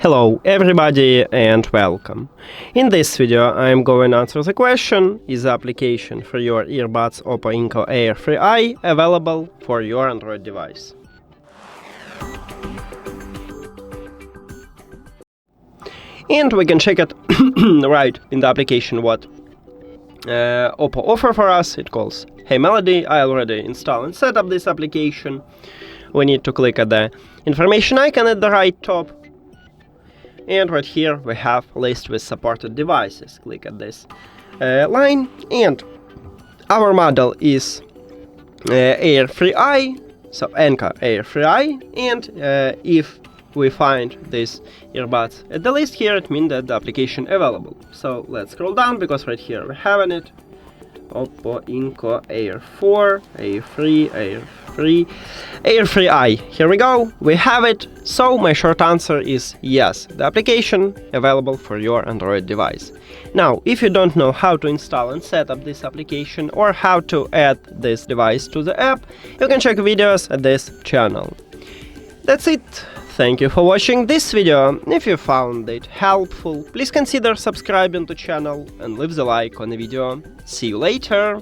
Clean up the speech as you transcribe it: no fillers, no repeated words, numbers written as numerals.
Hello everybody and welcome. In this video I am going to answer the question: is the application for your earbuds OPPO Enco Air3i available for your Android device? And we can check it right in the application what OPPO offer for us. It calls HeyMelody. I already installed and set up this application. We need to click at the information icon at the right top. And right here we have a list with supported devices. Click at this line, and our model is Air3i, so Enco Air3i, and if we find this earbuds at the list here, it means that the application available. So let's scroll down, because right here we have it. OPPO Enco Air4, Air3i. Here we go, we have it. So my short answer is yes, the application available for your Android device. Now, if you don't know how to install and set up this application or how to add this device to the app, you can check videos at this channel. That's it. Thank you for watching this video. If you found it helpful, please consider subscribing to the channel and leave the like on the video. See you later!